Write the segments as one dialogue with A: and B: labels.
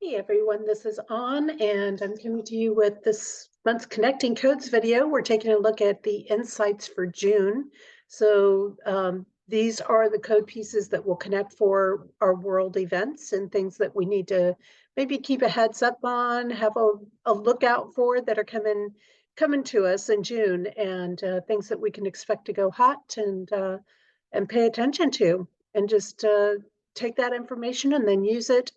A: Hey everyone, this is On, and I'm coming to you with this month's Connecting Codes video. We're taking a look at the insights for June. These are the code pieces that will connect for our world events and things that we need to maybe keep a heads up on, have a lookout for that are coming to us in June, and things that we can expect to go hot and pay attention to, and just take that information and then use it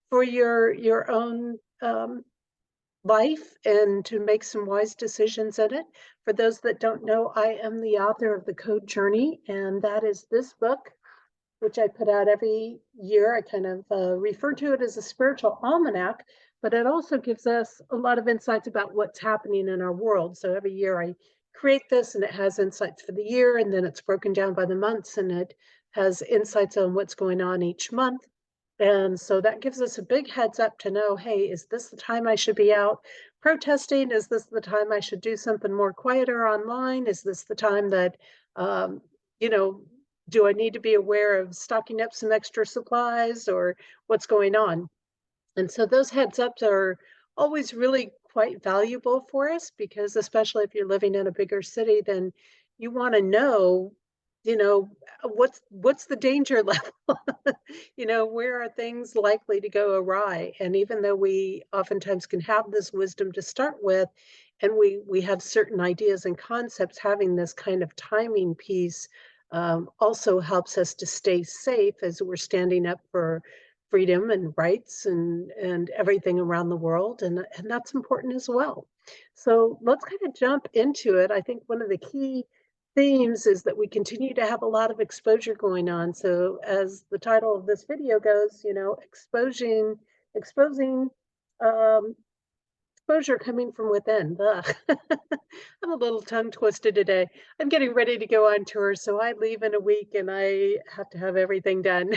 A: for your own life and to make some wise decisions in it. For those that don't know, I am the author of The Code Journey, and that is this book, which I put out every year. I kind of refer to it as a spiritual almanac, but it also gives us a lot of insights about what's happening in our world. So every year I create this, and it has insights for the year, and then it's broken down by the months, and it has insights on what's going on each month. And so that gives us a big heads up to know, hey, is this the time I should be out protesting? Is this the time I should do something more quieter online? Is this the time that, um, you know, do I need to be aware of stocking up some extra supplies or what's going on? And so those heads ups are always really quite valuable for us, because especially if you're living in a bigger city, then you want to know, what's the danger level? Where are things likely to go awry? And even though we oftentimes can have this wisdom to start with, and we have certain ideas and concepts, having this kind of timing piece also helps us to stay safe as we're standing up for freedom and rights and everything around the world, and that's important as well. So let's kind of jump into it. I think one of the key themes is that we continue to have a lot of exposure going on. So as the title of this video goes, exposing um, exposure coming from within. Ugh. I'm a little tongue twisted today. I'm getting ready to go on tour, so I leave in a week and I have to have everything done.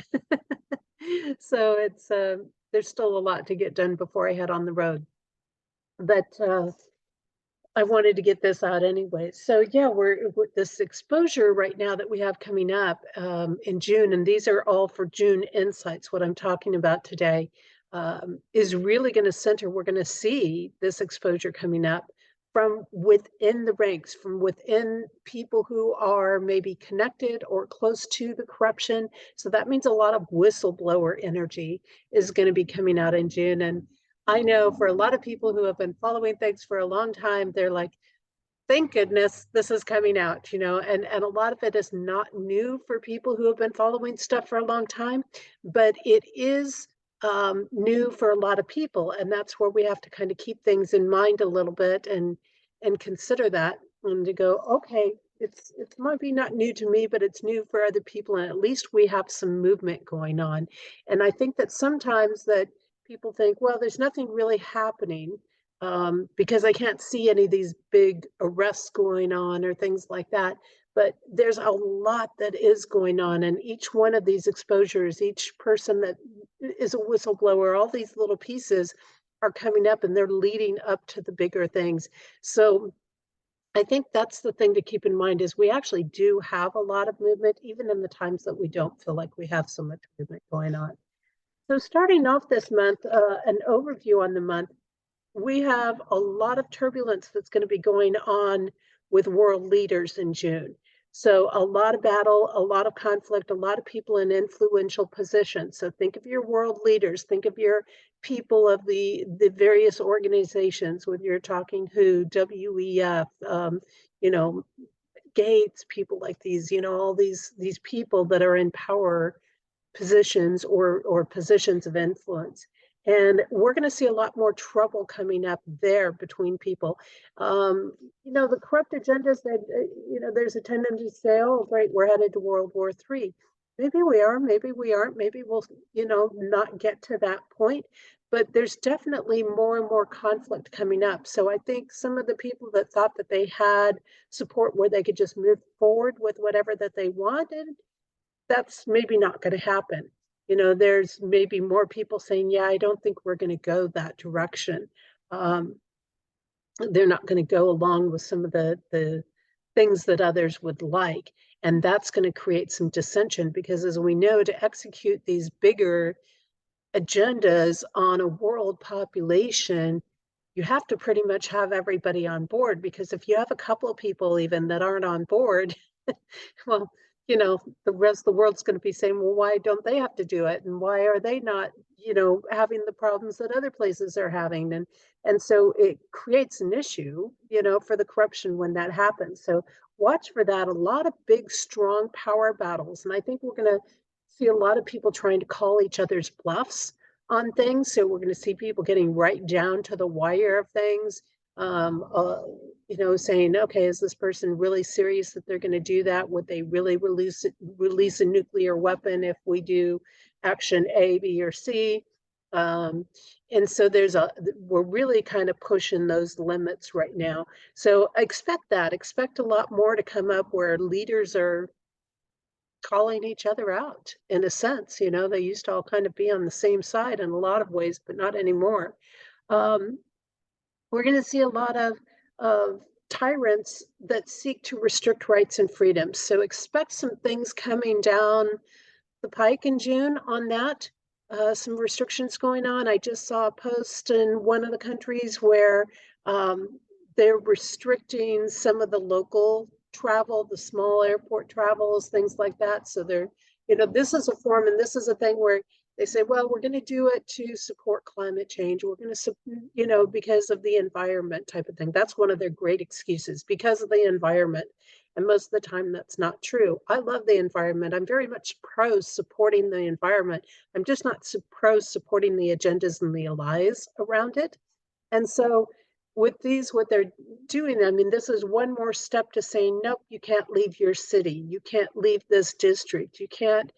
A: So it's there's still a lot to get done before I head on the road. But I wanted to get this out anyway. So yeah, we're with this exposure right now that we have coming up in June, and these are all for June insights. What I'm talking about today is really going to center. We're going to see this exposure coming up from within the ranks, from within people who are maybe connected or close to the corruption. So that means a lot of whistleblower energy is going to be coming out in June. And I know for a lot of people who have been following things for a long time, they're like, thank goodness this is coming out, and a lot of it is not new for people who have been following stuff for a long time, but it is new for a lot of people. And that's where we have to kind of keep things in mind a little bit and consider that, and to go, okay, it might be not new to me, but it's new for other people. And at least we have some movement going on. And I think that sometimes that people think, well, there's nothing really happening because I can't see any of these big arrests going on or things like that. But there's a lot that is going on, and each one of these exposures, each person that is a whistleblower, all these little pieces are coming up, and they're leading up to the bigger things. So I think that's the thing to keep in mind, is we actually do have a lot of movement, even in the times that we don't feel like we have so much movement going on. So starting off this month, an overview on the month, we have a lot of turbulence that's going to be going on with world leaders in June. So a lot of battle, a lot of conflict, a lot of people in influential positions. So think of your world leaders, think of your people of the various organizations, whether you're talking WHO, WEF, Gates, people like these, all these people that are in power positions or positions of influence. And we're going to see a lot more trouble coming up there between people. The corrupt agendas that, there's a tendency to say, oh, great, we're headed to World War III. Maybe we are, maybe we aren't, maybe we'll, not get to that point. But there's definitely more and more conflict coming up. So I think some of the people that thought that they had support where they could just move forward with whatever that they wanted, that's maybe not going to happen. There's maybe more people saying, yeah, I don't think we're going to go that direction. They're not going to go along with some of the things that others would like. And that's going to create some dissension, because as we know, to execute these bigger agendas on a world population, you have to pretty much have everybody on board, because if you have a couple of people even that aren't on board, well, the rest of the world's going to be saying, well, why don't they have to do it? And why are they not, having the problems that other places are having? And so it creates an issue, for the corruption when that happens. So watch for that. A lot of big, strong power battles. And I think we're going to see a lot of people trying to call each other's bluffs on things. So we're going to see people getting right down to the wire of things. Um, uh, saying, okay, is this person really serious that they're going to do that? Would they really release a nuclear weapon if we do action A, B, or C? And so we're really kind of pushing those limits right now. So expect a lot more to come up where leaders are calling each other out in a sense. They used to all kind of be on the same side in a lot of ways, but not anymore. Um, we're going to see a lot of tyrants that seek to restrict rights and freedoms. So expect some things coming down the pike in June on that. Some restrictions going on. I just saw a post in one of the countries where they're restricting some of the local travel, the small airport travels, things like that. So this is a form, and this is a thing where they say, well, we're going to do it to support climate change. We're going to, because of the environment type of thing. That's one of their great excuses, because of the environment. And most of the time that's not true. I love the environment. I'm very much pro supporting the environment. I'm just not pro supporting the agendas and the lies around it. And so with what they're doing, I mean, this is one more step to saying, nope, you can't leave your city. You can't leave this district. You can't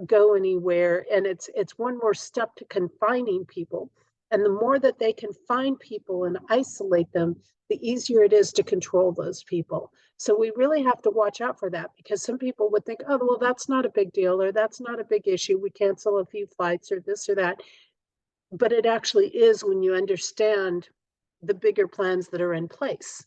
A: go anywhere. And it's one more step to confining people. And the more that they confine people and isolate them, the easier it is to control those people. So we really have to watch out for that, because some people would think, oh, well, that's not a big deal, or that's not a big issue. We cancel a few flights or this or that. But it actually is when you understand the bigger plans that are in place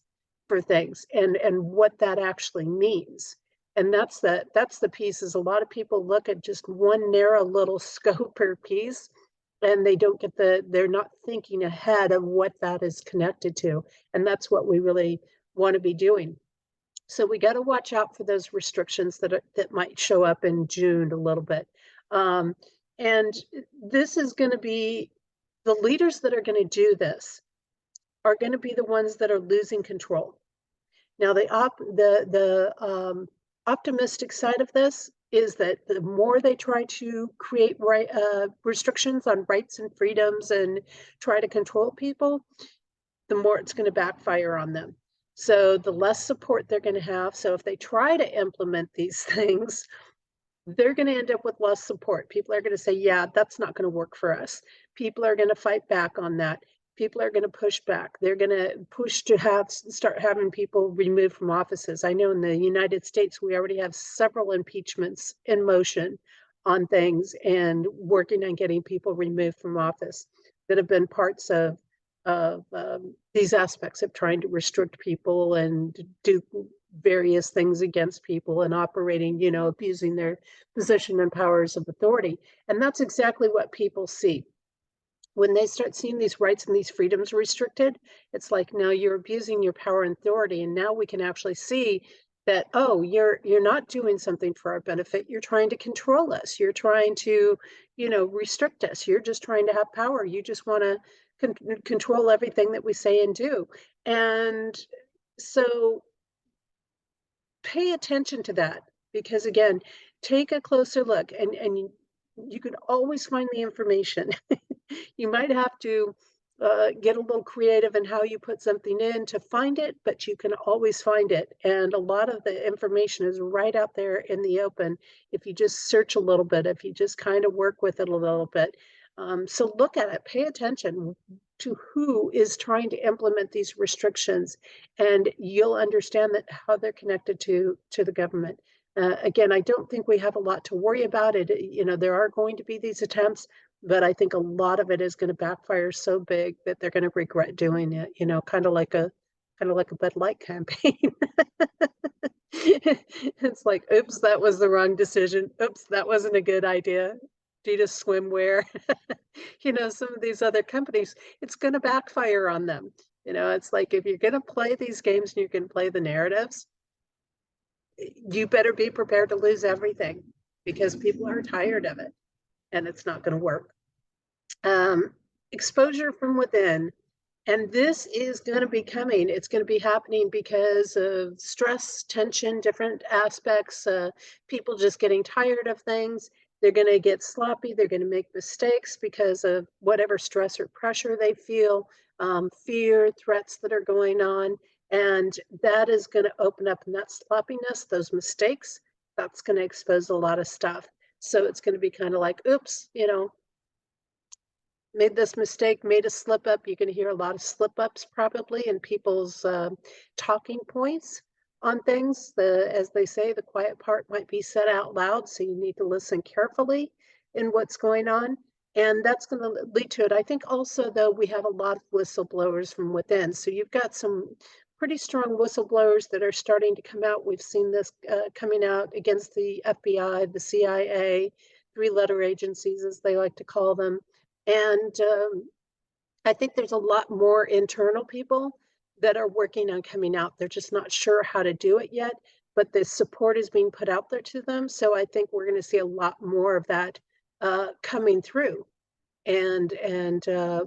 A: for things and what that actually means. And that's the piece. Is a lot of people look at just one narrow little scope or piece, and they don't get they're not thinking ahead of what that is connected to. And that's what we really want to be doing. So we got to watch out for those restrictions that might show up in June a little bit. And this is going to be, the leaders that are going to do this are going to be the ones that are losing control. Now, the optimistic side of this is that the more they try to create restrictions on rights and freedoms and try to control people, the more it's going to backfire on them. So the less support they're going to have. So if they try to implement these things, they're going to end up with less support. People are going to say, yeah, that's not going to work for us. People are going to fight back on that. People are going to push back. They're going to push to start having people removed from offices. I know in the United States, we already have several impeachments in motion on things and working on getting people removed from office that have been parts of these aspects of trying to restrict people and do various things against people and operating, abusing their position and powers of authority. And that's exactly what people see. When they start seeing these rights and these freedoms restricted, it's like, no, you're abusing your power and authority. And now we can actually see that, oh, you're not doing something for our benefit. You're trying to control us. You're trying to, restrict us. You're just trying to have power. You just want to control everything that we say and do. And so pay attention to that, because again, take a closer look, and you can always find the information. You might have to get a little creative in how you put something in to find it, but you can always find it. And a lot of the information is right out there in the open if you just search a little bit, if you just kind of work with it a little bit. So look at it, pay attention to who is trying to implement these restrictions, and you'll understand that how they're connected to the government. Again, I don't think we have a lot to worry about it. There are going to be these attempts, but I think a lot of it is going to backfire so big that they're going to regret doing it. Kind of like a Bud Light campaign. It's like, oops, that was the wrong decision. Oops, that wasn't a good idea. Adidas swimwear, some of these other companies, it's gonna backfire on them. It's like if you're gonna play these games and you're gonna play the narratives, you better be prepared to lose everything because people are tired of it and it's not gonna work. Um, Exposure from within. And this is going to be coming. It's going to be happening because of stress, tension, different aspects, people just getting tired of things. They're going to get sloppy. They're going to make mistakes because of whatever stress or pressure they feel, fear, threats that are going on. And that is going to open up, and that sloppiness, those mistakes, that's going to expose a lot of stuff. So it's going to be kind of like, oops, made this mistake, made a slip up. You're going to hear a lot of slip ups probably in people's talking points on things. As they say, the quiet part might be said out loud, so you need to listen carefully in what's going on. And that's going to lead to it. I think also, though, we have a lot of whistleblowers from within. So you've got some pretty strong whistleblowers that are starting to come out. We've seen this coming out against the FBI, the CIA, three-letter agencies, as they like to call them. And I think there's a lot more internal people that are working on coming out. They're just not sure how to do it yet, but the support is being put out there to them. So I think we're going to see a lot more of that coming through, and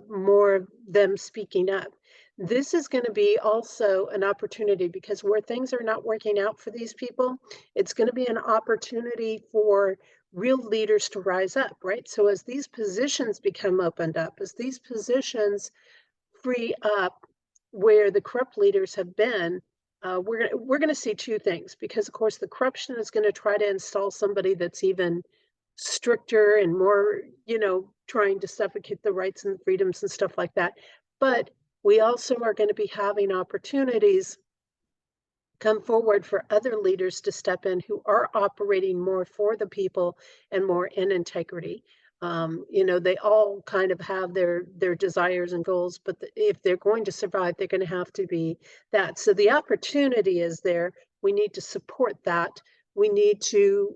A: more of them speaking up. This is going to be also an opportunity because where things are not working out for these people, it's going to be an opportunity for real leaders to rise up, right? So as these positions become opened up, as these positions free up where the corrupt leaders have been, we're gonna see two things because, of course, the corruption is going to try to install somebody that's even stricter and more, trying to suffocate the rights and freedoms and stuff like that. But we also are going to be having opportunities come forward for other leaders to step in who are operating more for the people and more in integrity. They all kind of have their desires and goals, but if they're going to survive, they're going to have to be that. So the opportunity is there. We need to support that. We need to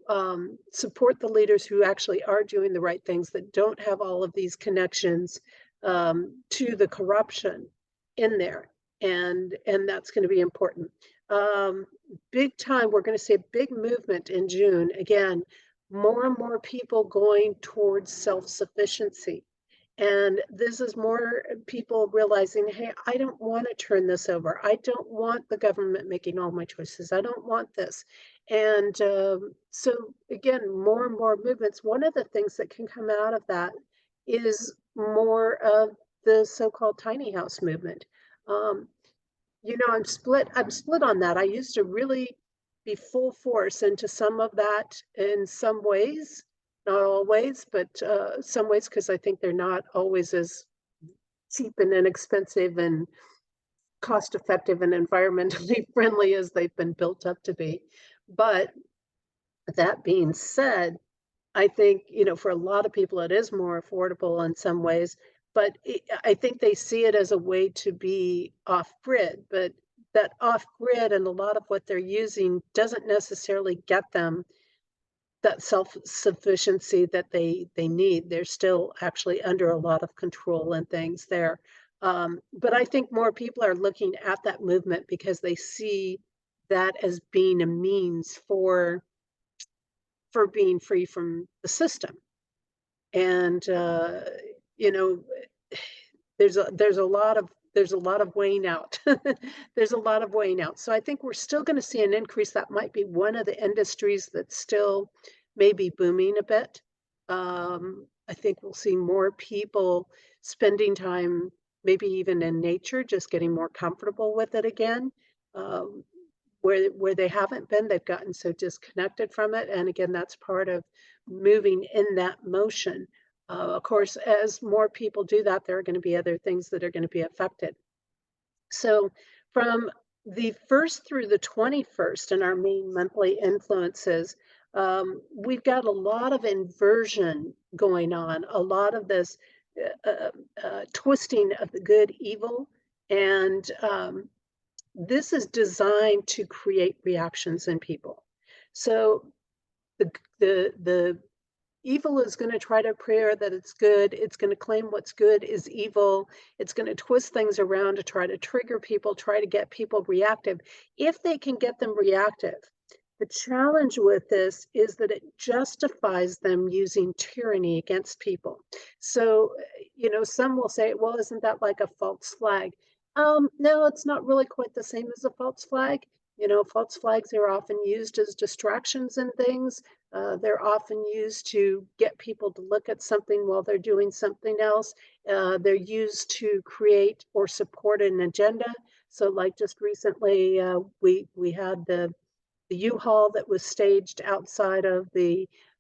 A: support the leaders who actually are doing the right things, that don't have all of these connections to the corruption in there, and that's going to be important. Um, Big time. We're going to see a big movement in June. Again, more and more people going towards self-sufficiency. And this is more people realizing, hey, I don't want to turn this over. I don't want the government making all my choices. I don't want this. And so, again, more and more movements. One of the things that can come out of that is more of the so-called tiny house movement. Um, I'm split on that. I used to really be full force into some of that in some ways, not always, but some ways, because I think they're not always as cheap and inexpensive and cost effective and environmentally friendly as they've been built up to be. But that being said, I think, for a lot of people, it is more affordable in some ways, but I think they see it as a way to be off grid. But that off grid and a lot of what they're using doesn't necessarily get them that self sufficiency that they need. They're still actually under a lot of control and things there. But I think more people are looking at that movement because they see that as being a means for being free from the system. And you know there's a lot of weighing out. There's a lot of weighing out. So I think we're still going to see an increase. That might be one of the industries that's still maybe booming a bit. I think we'll see more people spending time, maybe even in nature, just getting more comfortable with it again. um, where they haven't been, they've gotten so disconnected from it. And again, that's part of moving in that motion. Of course, as more people do that, there are going to be other things that are going to be affected. So from the 1st through the 21st in our main monthly influences, we've got a lot of inversion going on, a lot of this twisting of the good evil. And this is designed to create reactions in people. So the evil is going to try to appear that it's good. It's going to claim what's good is evil. It's going to twist things around to try to trigger people, try to get people reactive. If they can get them reactive, the challenge with this is that it justifies them using tyranny against people. So, some will say, well, isn't that like a false flag? No, it's not really quite the same as a false flag. False flags are often used as distractions and things. They're often used to get people to look at something while they're doing something else. They're used to create or support an agenda. So, like just recently, we had the U-Haul that was staged outside of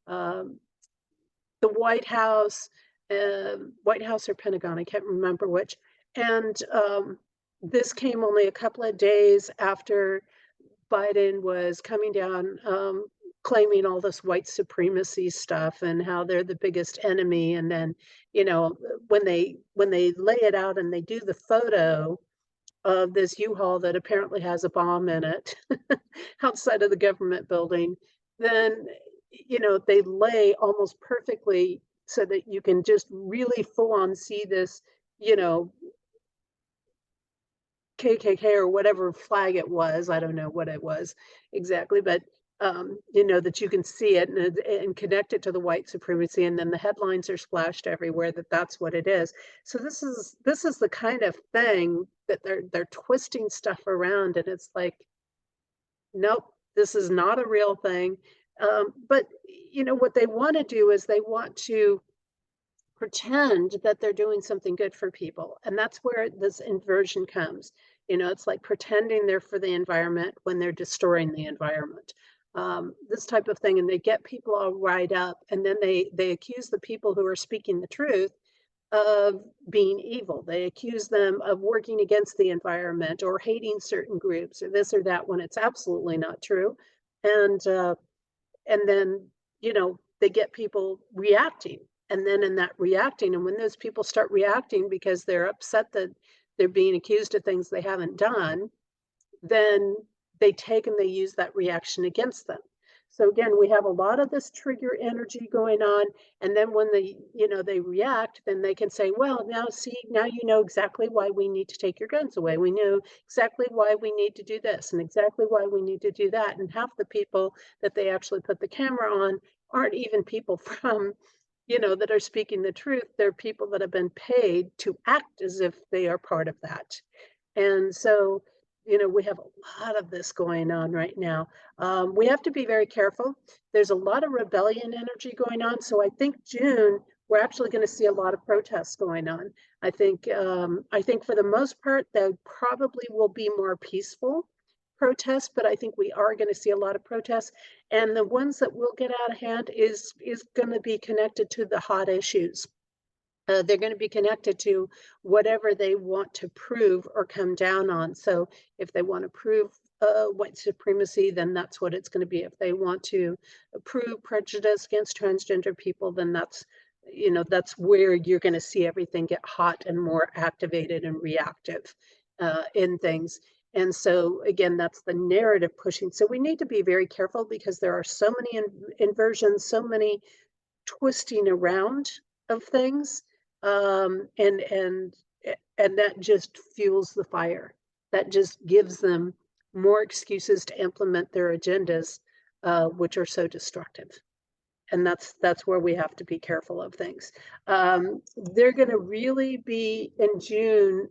A: um, the White House or Pentagon, I can't remember which. And this came only a couple of days after Biden was coming down, claiming all this white supremacy stuff and how they're the biggest enemy. And then, when they lay it out and they do the photo of this U-Haul that apparently has a bomb in it outside of the government building, then they lay almost perfectly so that you can just really full on see this, you know, KKK or whatever flag it was. I don't know what it was exactly, but that you can see it and connect it to the white supremacy, and then the headlines are splashed everywhere that that's what it is. So this is the kind of thing that they're twisting stuff around, and it's like, nope, this is not a real thing. But what they want to do is they want to pretend that they're doing something good for people. And that's where this inversion comes. It's like pretending they're for the environment when they're destroying the environment. This type of thing. And they get people all riled up, and then they accuse the people who are speaking the truth of being evil. They accuse them of working against the environment or hating certain groups or this or that, when it's absolutely not true. And then they get people reacting, and then in that reacting, and when those people start reacting because they're upset that they're being accused of things they haven't done, then they take and they use that reaction against them. So again, we have a lot of this trigger energy going on, and then when they react, then they can say, well, now you know exactly why we need to take your guns away. We know exactly why we need to do this and exactly why we need to do that. And half the people that they actually put the camera on aren't even people from that are speaking the truth. They're people that have been paid to act as if they are part of that. And so we have a lot of this going on right now. We have to be very careful. There's a lot of rebellion energy going on. So I think June, we're actually going to see a lot of protests going on. I think for the most part, there probably will be more peaceful protests, but I think we are going to see a lot of protests. And the ones that will get out of hand is going to be connected to the hot issues. They're going to be connected to whatever they want to prove or come down on. So if they want to prove white supremacy, then that's what it's going to be. If they want to prove prejudice against transgender people, then that's where you're going to see everything get hot and more activated and reactive in things. And so again, that's the narrative pushing. So we need to be very careful because there are so many inversions, so many twisting around of things, and that just fuels the fire. That just gives them more excuses to implement their agendas, which are so destructive. And that's where we have to be careful of things. They're going to really be in June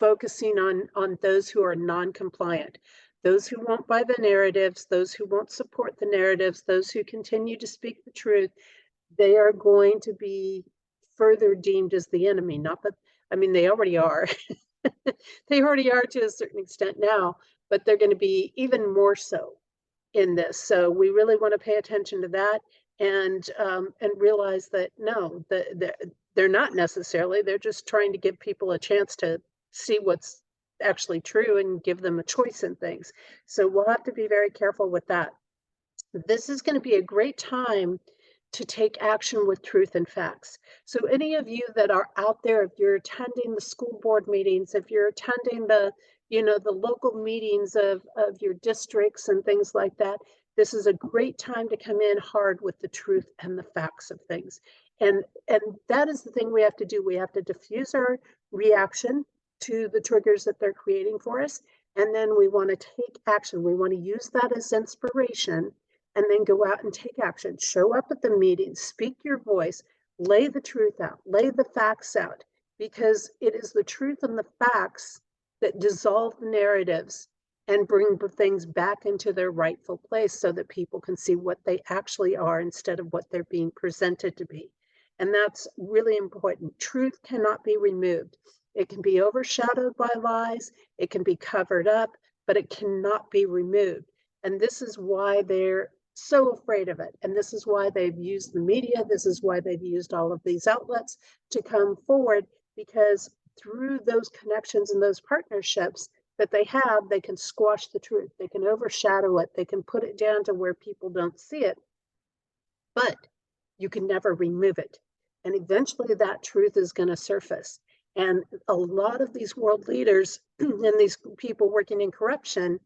A: focusing on those who are non-compliant, those who won't buy the narratives, those who won't support the narratives, those who continue to speak the truth. They are going to be further deemed as the enemy. Not that, I mean, they already are. They already are to a certain extent now, but they're going to be even more so in this. So we really want to pay attention to that and realize that no, they're not necessarily. They're just trying to give people a chance to see what's actually true and give them a choice in things. So we'll have to be very careful with that. This is going to be a great time to take action with truth and facts. So any of you that are out there, if you're attending the school board meetings, if you're attending the local meetings of your districts and things like that, This is a great time to come in hard with the truth and the facts of things. And that is the thing we have to do. We have to diffuse our reaction to the triggers that they're creating for us. And then we want to take action. We want to use that as inspiration and then go out and take action. Show up at the meeting, speak your voice, lay the truth out, lay the facts out, because it is the truth and the facts that dissolve the narratives and bring things back into their rightful place so that people can see what they actually are instead of what they're being presented to be. And that's really important. Truth cannot be removed. It can be overshadowed by lies, it can be covered up, but it cannot be removed. And this is why they're so afraid of it. And this is why they've used the media. This is why they've used all of these outlets to come forward, because through those connections and those partnerships that they have, they can squash the truth. They can overshadow it. They can put it down to where people don't see it, but you can never remove it. And eventually that truth is going to surface. And a lot of these world leaders and these people working in corruption,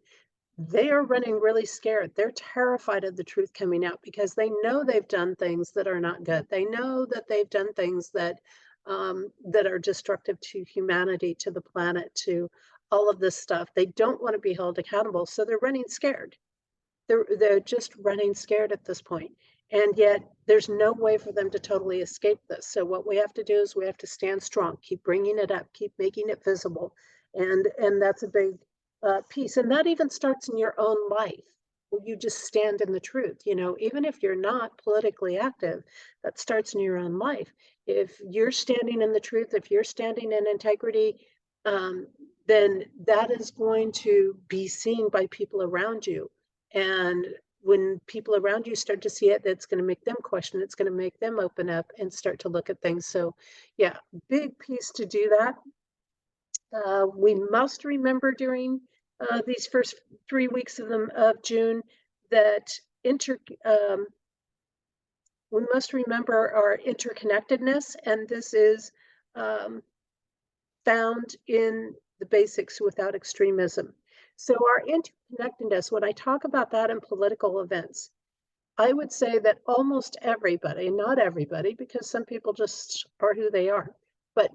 A: they are running really scared. They're terrified of the truth coming out because they know they've done things that are not good. They know that they've done things that that are destructive to humanity, to the planet, to all of this stuff. They don't want to be held accountable, so they're running scared. They're just running scared at this point. And yet there's no way for them to totally escape this. So what we have to do is we have to stand strong, keep bringing it up, keep making it visible. And that's a big piece. And that even starts in your own life, where you just stand in the truth. You know, even if you're not politically active, that starts in your own life. If you're standing in the truth, if you're standing in integrity, then that is going to be seen by people around you. And when people around you start to see it, that's going to make them question. It's going to make them open up and start to look at things. So yeah, big piece to do that. We must remember during these first 3 weeks of June that we must remember our interconnectedness, and this is found in the basics without extremism. So our interconnectedness, when I talk about that in political events, I would say that almost everybody, not everybody, because some people just are who they are, but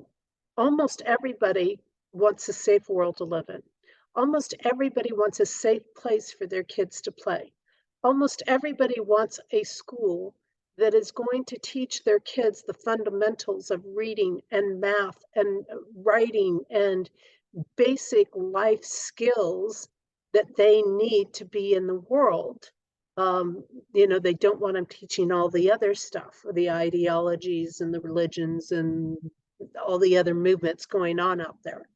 A: almost everybody wants a safe world to live in. Almost everybody wants a safe place for their kids to play. Almost everybody wants a school that is going to teach their kids the fundamentals of reading and math and writing and basic life skills that they need to be in the world. You know, they don't want them teaching all the other stuff, the ideologies and the religions and all the other movements going on out there.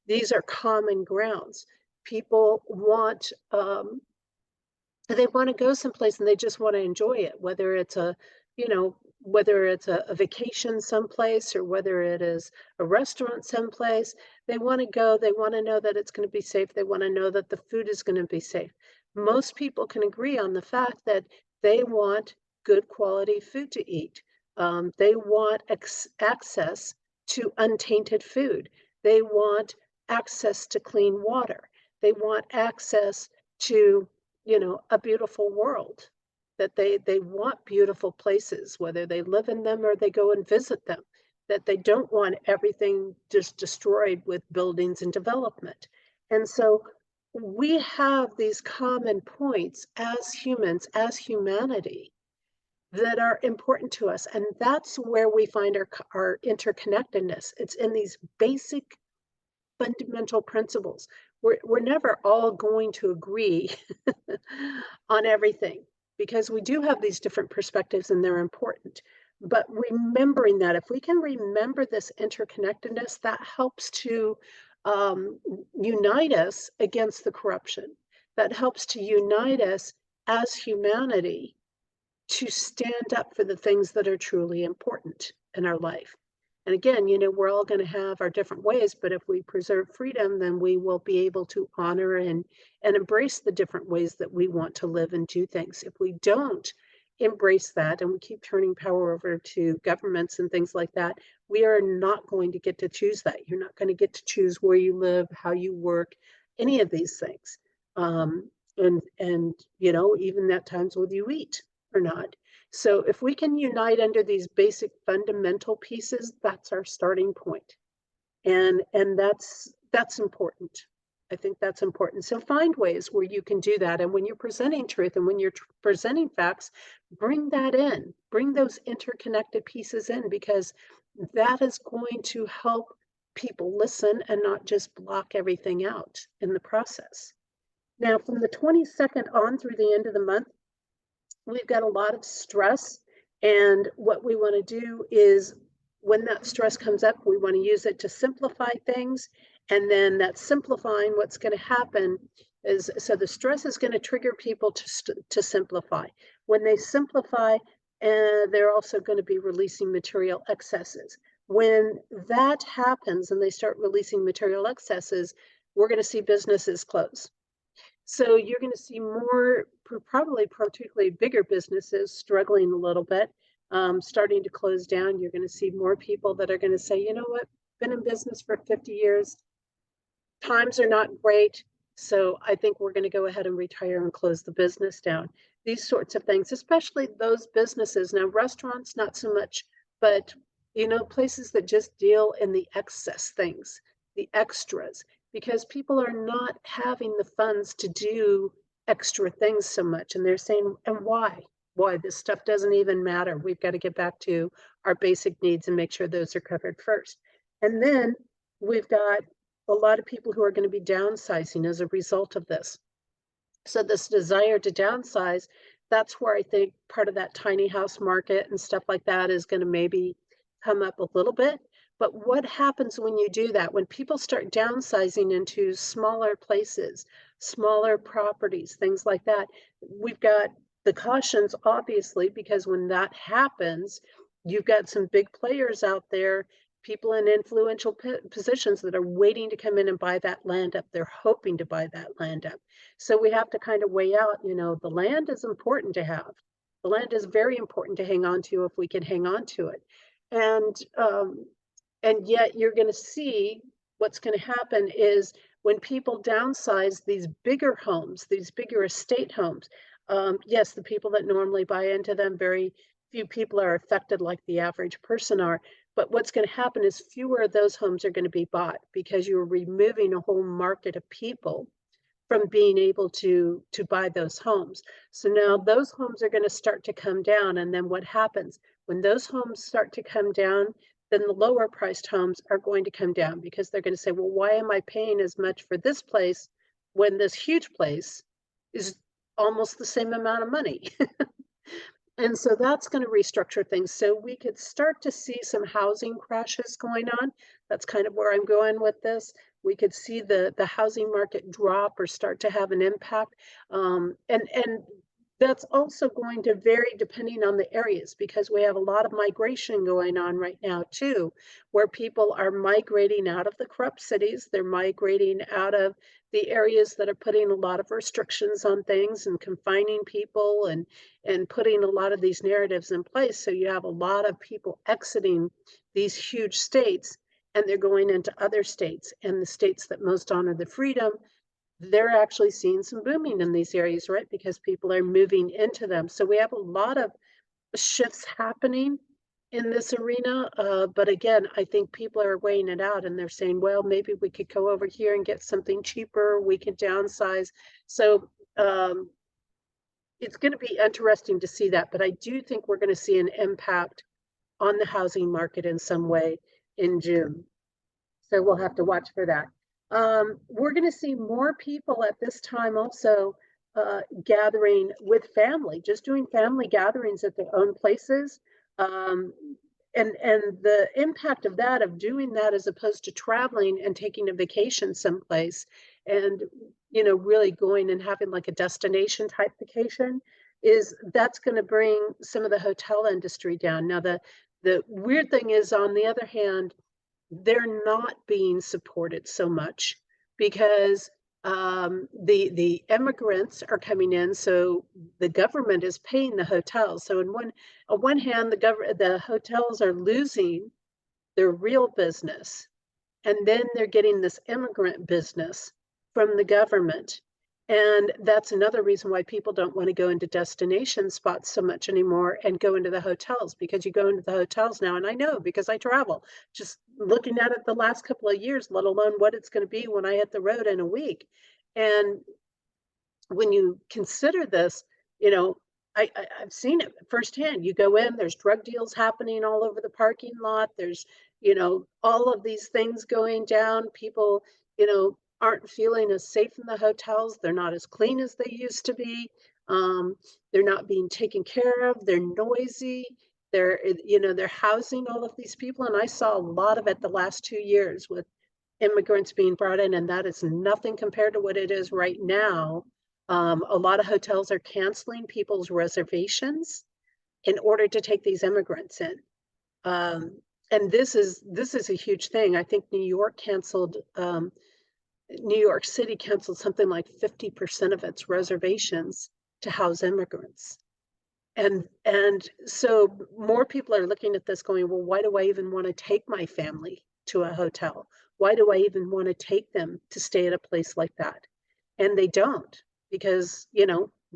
A: These are common grounds. People want, they want to go someplace and they just want to enjoy it, whether it's a, you know, whether it's a vacation someplace or whether it is a restaurant someplace. They want to go, they want to know that it's going to be safe. They want to know that the food is going to be safe. Most people can agree on the fact that they want good quality food to eat. They want access to untainted food. They want access to clean water. They want access to, you know, a beautiful world, that they want beautiful places, whether they live in them or they go and visit them, that they don't want everything just destroyed with buildings and development. And so we have these common points as humans, as humanity, that are important to us. And that's where we find our interconnectedness. It's in these basic fundamental principles. We're never all going to agree on everything, because we do have these different perspectives and they're important. But remembering that, if we can remember this interconnectedness, that helps to unite us against the corruption. That helps to unite us as humanity to stand up for the things that are truly important in our life. And again, you know, we're all going to have our different ways, but if we preserve freedom, then we will be able to honor and embrace the different ways that we want to live and do things. If we don't embrace that and we keep turning power over to governments and things like that, we are not going to get to choose that. You're not going to get to choose where you live, how you work, any of these things. and even at times whether you eat or not. So if we can unite under these basic fundamental pieces, that's our starting point. And that's important. I think that's important. So find ways where you can do that. And when you're presenting truth and when you're presenting facts, bring that in, bring those interconnected pieces in, because that is going to help people listen and not just block everything out in the process. Now, from the 22nd on through the end of the month, we've got a lot of stress. And what we want to do is when that stress comes up, we want to use it to simplify things. And then that simplifying, what's going to happen is, so the stress is going to trigger people to simplify. When they simplify, they're also going to be releasing material excesses. When that happens and they start releasing material excesses, we're going to see businesses close. So you're going to see more, probably particularly bigger businesses struggling a little bit, starting to close down. You're going to see more people that are going to say, you know what, been in business for 50 years, times are not great. So I think we're going to go ahead and retire and close the business down. These sorts of things, especially those businesses. Now, restaurants, not so much, but places that just deal in the excess things, the extras, because people are not having the funds to do extra things so much. And they're saying, and why? Why? This stuff doesn't even matter. We've got to get back to our basic needs and make sure those are covered first. And then we've got a lot of people who are going to be downsizing as a result of this. So this desire to downsize, that's where I think part of that tiny house market and stuff like that is going to maybe come up a little bit. But what happens when you do that? When people start downsizing into smaller places, smaller properties, things like that, we've got the cautions, obviously, because when that happens, you've got some big players out there, people in influential positions that are waiting to come in and buy that land up. They're hoping to buy that land up. So we have to kind of weigh out, the land is important to have. The land is very important to hang on to if we can hang on to it. And yet you're going to see what's going to happen is when people downsize these bigger homes, these bigger estate homes, yes, the people that normally buy into them, very few people are affected like the average person are. But what's going to happen is fewer of those homes are going to be bought because you're removing a whole market of people from being able to buy those homes. So now those homes are going to start to come down. And then what happens? When those homes start to come down, then the lower priced homes are going to come down because they're going to say, well, why am I paying as much for this place when this huge place is almost the same amount of money? And so that's going to restructure things. So we could start to see some housing crashes going on. That's kind of where I'm going with this. We could see the housing market drop or start to have an impact. And that's also going to vary depending on the areas, because we have a lot of migration going on right now too, where people are migrating out of the corrupt cities. They're migrating out of the areas that are putting a lot of restrictions on things and confining people and putting a lot of these narratives in place. So you have a lot of people exiting these huge states and they're going into other states, and the states that most honor the freedom, they're actually seeing some booming in these areas, right? Because people are moving into them. So we have a lot of shifts happening in this arena. But again, I think people are weighing it out and they're saying, well, maybe we could go over here and get something cheaper. We could downsize. So it's going to be interesting to see that. But I do think we're going to see an impact on the housing market in some way in June. So we'll have to watch for that. We're going to see more people at this time also gathering with family, just doing family gatherings at their own places. And the impact of that, of doing that as opposed to traveling and taking a vacation someplace and, really going and having like a destination type vacation, is that's going to bring some of the hotel industry down. Now, the weird thing is, on the other hand, they're not being supported so much because the immigrants are coming in, so the government is paying the hotels. So on one hand, the hotels are losing their real business, and then they're getting this immigrant business from the government. And that's another reason why people don't want to go into destination spots so much anymore and go into the hotels, because you go into the hotels now, and I know because I travel, just looking at it the last couple of years, let alone what it's going to be when I hit the road in a week. And when you consider this, you know, I've seen it firsthand. You go in, there's drug deals happening all over the parking lot. There's, all of these things going down. People, aren't feeling as safe in the hotels. They're not as clean as they used to be. Um, they're not being taken care of. They're noisy. They're housing all of these people. And I saw a lot of it the last 2 years with immigrants being brought in, and that is nothing compared to what it is right now. A lot of hotels are canceling people's reservations in order to take these immigrants in. Um, and this is a huge thing. I think New York City canceled something like 50% of its reservations to house immigrants. And so more people are looking at this going, well, why do I even want to take my family to a hotel? Why do I even want to take them to stay at a place like that? And they don't, because,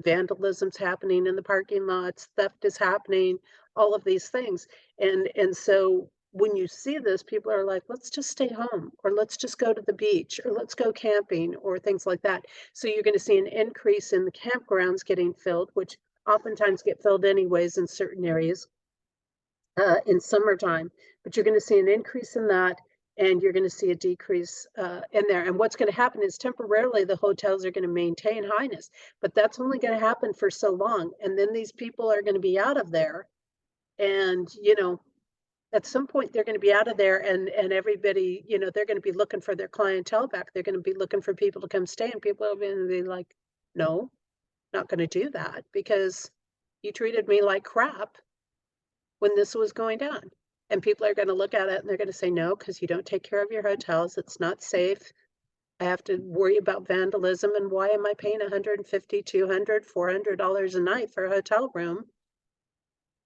A: vandalism's happening in the parking lots, theft is happening, all of these things. And so when you see this, people are like, let's just stay home, or let's just go to the beach, or let's go camping, or things like that. So you're going to see an increase in the campgrounds getting filled, which oftentimes get filled anyways in certain areas in summertime, but you're going to see an increase in that, and you're going to see a decrease in there. And what's going to happen is temporarily the hotels are going to maintain highness, but that's only going to happen for so long. And then these people are going to be out of there. And, at some point they're going to be out of there, and everybody, they're going to be looking for their clientele back. They're going to be looking for people to come stay, and people are going to be like, no, not going to do that because you treated me like crap when this was going down. And people are going to look at it and they're going to say, no, because you don't take care of your hotels. It's not safe. I have to worry about vandalism. And why am I paying $150, $200, $400 a night for a hotel room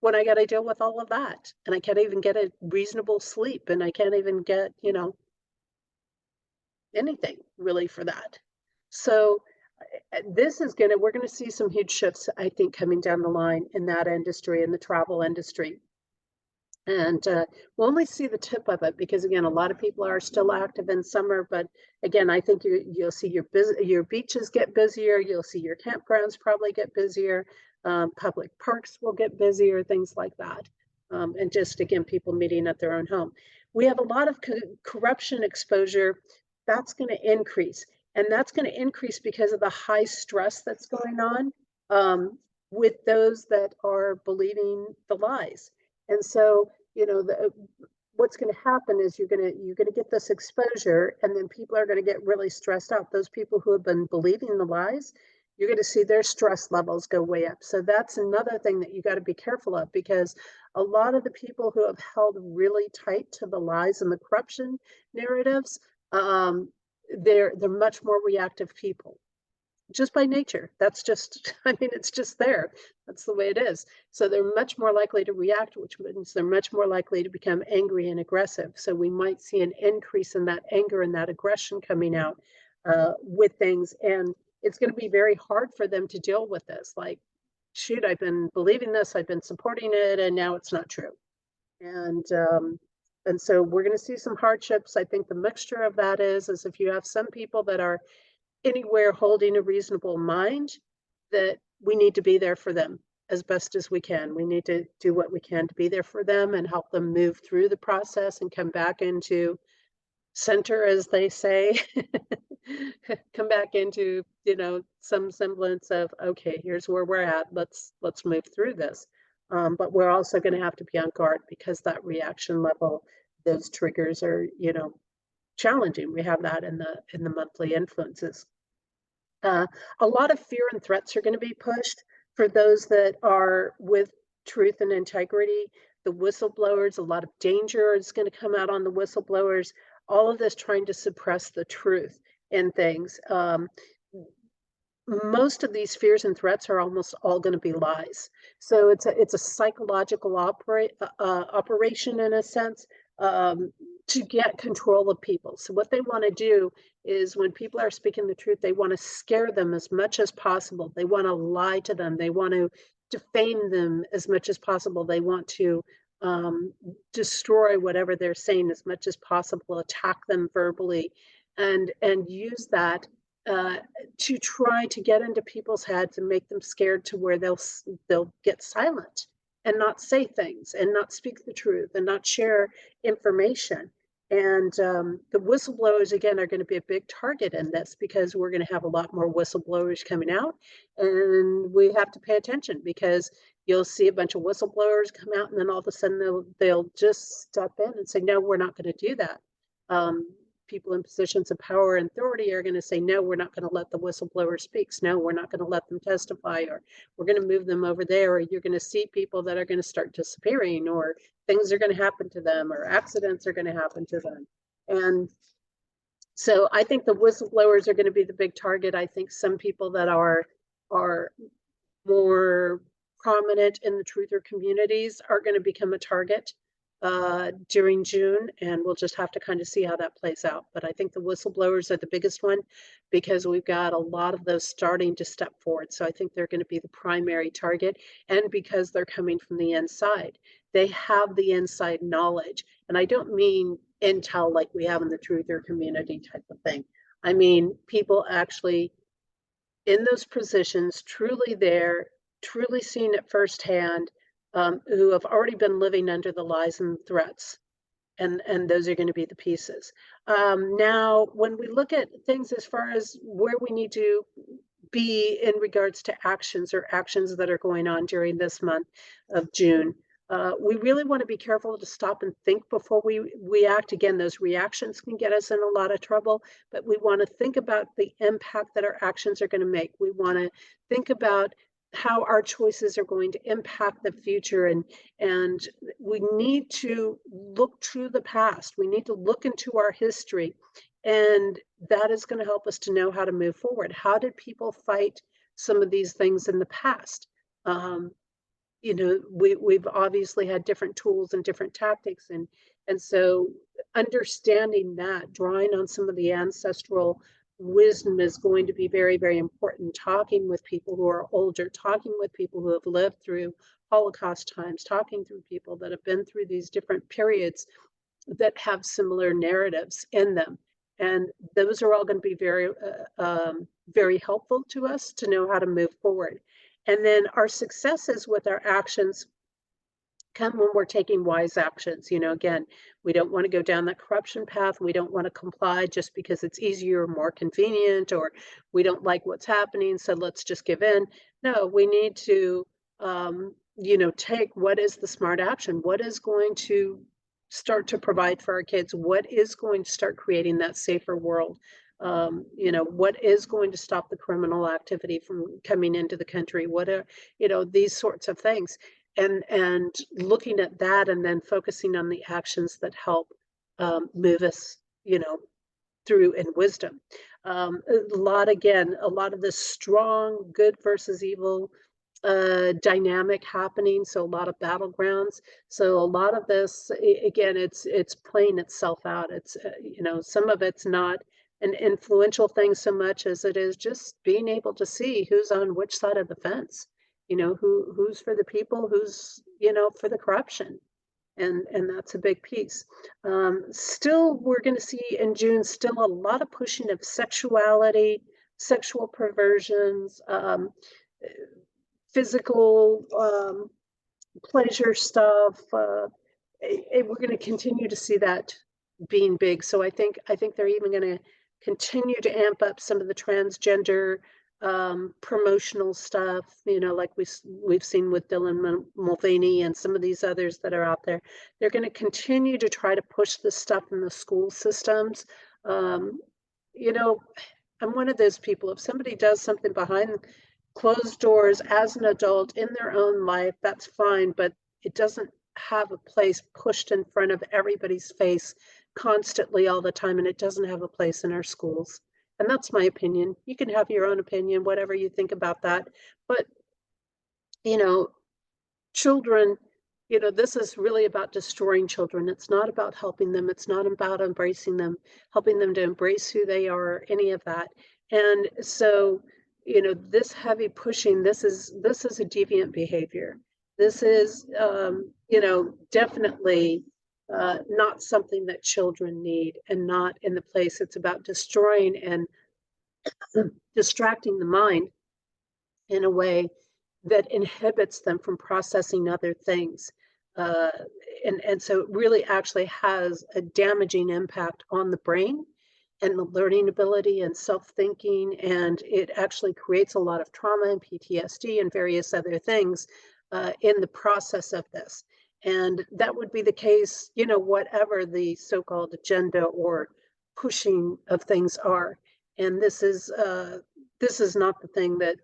A: when I got to deal with all of that? And I can't even get a reasonable sleep, and I can't even get, anything really for that. So we're going to see some huge shifts, I think, coming down the line in that industry, in the travel industry. And we'll only see the tip of it because, again, a lot of people are still active in summer. But again, I think you'll see your beaches get busier. You'll see your campgrounds probably get busier. Public parks will get busier, things like that. And just, again, people meeting at their own home. We have a lot of corruption exposure. That's going to increase. And that's going to increase because of the high stress that's going on with those that are believing the lies. And so, what's going to happen is you're going to get this exposure, and then people are going to get really stressed out. Those people who have been believing the lies, you're going to see their stress levels go way up. So that's another thing that you got to be careful of, because a lot of the people who have held really tight to the lies and the corruption narratives, they're much more reactive people. Just by nature. That's just, it's just there. That's the way it is. So they're much more likely to react, which means they're much more likely to become angry and aggressive. So we might see an increase in that anger and that aggression coming out with things. And it's going to be very hard for them to deal with this. Like, shoot, I've been believing this, I've been supporting it, and now it's not true. And so we're going to see some hardships. I think the mixture of that is if you have some people that are anywhere holding a reasonable mind, that we need to be there for them as best as we can. We need to do what we can to be there for them and help them move through the process and come back into center, as they say. Come back into, some semblance of, okay, here's where we're at. Let's move through this. But we're also going to have to be on guard, because that reaction level, those triggers are, challenging. We have that in the monthly influences. A lot of fear and threats are going to be pushed for those that are with truth and integrity. The whistleblowers, a lot of danger is going to come out on the whistleblowers. All of this trying to suppress the truth in things. Most of these fears and threats are almost all going to be lies. So it's a psychological operation in a sense. to get control of people. So what they want to do is when people are speaking the truth, they want to scare them as much as possible. They want to lie to them. They want to defame them as much as possible. They want to destroy whatever they're saying as much as possible, attack them verbally, and use that uh, to try to get into people's heads and make them scared to where they'll get silent and not say things and not speak the truth and not share information. And the whistleblowers, again, are going to be a big target in this because we're going to have a lot more whistleblowers coming out. And we have to pay attention because you'll see a bunch of whistleblowers come out and then all of a sudden they'll just step in and say, no, we're not going to do that. People in positions of power and authority are going to say, no, we're not going to let the whistleblower speak. No, we're not going to let them testify, or we're going to move them over there, or you're going to see people that are going to start disappearing, or things are going to happen to them, or accidents are going to happen to them. And so I think the whistleblowers are going to be the big target. I think some people that are more prominent in the truther communities are going to become a target during June, and we'll just have to kind of see how that plays out. But I think the whistleblowers are the biggest one because we've got a lot of those starting to step forward. So I think they're going to be the primary target, and because they're coming from the inside, they have the inside knowledge. And I don't mean intel like we have in the truther community type of thing. I mean people actually in those positions, truly there, truly seen it firsthand, who have already been living under the lies and threats. And those are going to be the pieces. Now, when we look at things as far as where we need to be in regards to actions or actions that are going on during this month of June, we really want to be careful to stop and think before we act. Again, those reactions can get us in a lot of trouble, but we want to think about the impact that our actions are going to make. We want to think about how our choices are going to impact the future, and we need to look to the past. We need to look into our history, and that is going to help us to know how to move forward. How did people fight some of these things in the past? You know, we've obviously had different tools and different tactics, and so understanding that, drawing on some of the ancestral wisdom is going to be very, very important. Talking with people who are older, talking with people who have lived through Holocaust times, talking through people that have been through these different periods that have similar narratives in them. And those are all going to be very helpful to us to know how to move forward. And then our successes with our actions come when we're taking wise actions. You know, again, we don't want to go down that corruption path. We don't want to comply just because it's easier or more convenient, or we don't like what's happening, so let's just give in. No, we need to, you know, take what is the smart action, what is going to start to provide for our kids, what is going to start creating that safer world. You know, what is going to stop the criminal activity from coming into the country? What are, you know, these sorts of things, and looking at that, and then focusing on the actions that help move us, you know, through in wisdom. A lot of this strong good versus evil dynamic happening, so a lot of battlegrounds. So a lot of this, again, it's playing itself out. It's you know, some of it's not an influential thing so much as it is just being able to see who's on which side of the fence. You know, who's for the people, who's, you know, for the corruption. And that's a big piece. Still, we're going to see in June still a lot of pushing of sexuality, sexual perversions, physical pleasure stuff. We're going to continue to see that being big. So I think they're even going to continue to amp up some of the transgender promotional stuff, you know, like we've seen with Dylan Mulvaney and some of these others that are out there. They're going to continue to try to push this stuff in the school systems. You know, I'm one of those people. If somebody does something behind closed doors as an adult in their own life, that's fine, but it doesn't have a place pushed in front of everybody's face constantly all the time, and it doesn't have a place in our schools. And that's my opinion. You can have your own opinion, whatever you think about that. But, you know, children this is really about destroying children. It's not about helping them. It's not about embracing them, helping them to embrace who they are, any of that. And so, this heavy pushing, this is a deviant behavior. This is, definitely not something that children need, and not in the place. It's about destroying and distracting the mind in a way that inhibits them from processing other things. Uh, and so it really actually has a damaging impact on the brain and the learning ability and self-thinking, and it actually creates a lot of trauma and PTSD and various other things in the process of this. And that would be the case, whatever the so-called agenda or pushing of things are. And this is not the thing that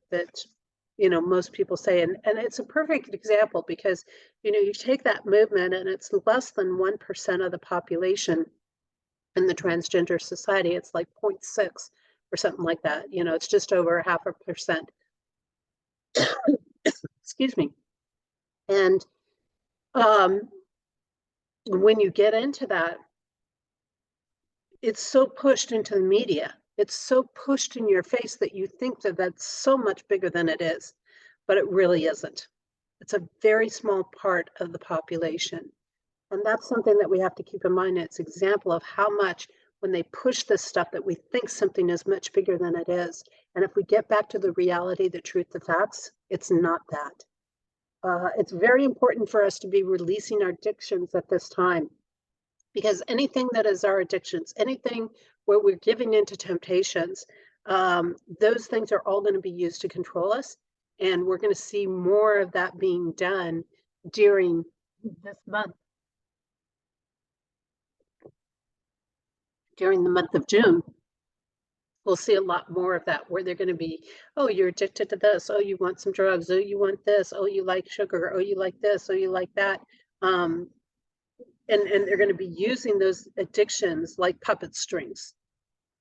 A: most people say. And it's a perfect example because, you take that movement and it's less than 1% of the population in the transgender society. It's like 0.6 or something like that. It's just over 0.5%. Excuse me. And when you get into that, it's so pushed into the media. It's so pushed in your face that you think that that's so much bigger than it is, but it really isn't. It's a very small part of the population. And that's something that we have to keep in mind. It's an example of how much when they push this stuff that we think something is much bigger than it is. And if we get back to the reality, the truth, the facts, it's not that. It's very important for us to be releasing our addictions at this time, because anything that is our addictions, anything where we're giving into temptations, those things are all going to be used to control us. And we're going to see more of that being done during this month. During the month of June, we'll see a lot more of that, where they're going to be, oh, you're addicted to this. Oh, you want some drugs. Oh, you want this. Oh, you like sugar. Oh, you like this. Oh, you like that. And they're going to be using those addictions like puppet strings.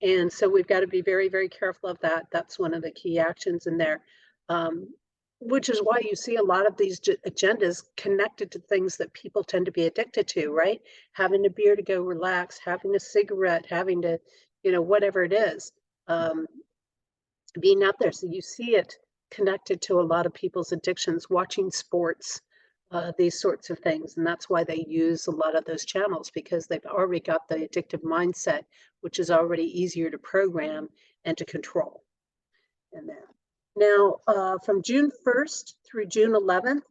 A: And so we've got to be very, very careful of that. That's one of the key actions in there, which is why you see a lot of these agendas connected to things that people tend to be addicted to, right? Having a beer to go relax, having a cigarette, having to, whatever it is, being out there. So you see it connected to a lot of people's addictions, watching sports, these sorts of things. And that's why they use a lot of those channels, because they've already got the addictive mindset, which is already easier to program and to control. And that. Now, from June 1st through June 11th,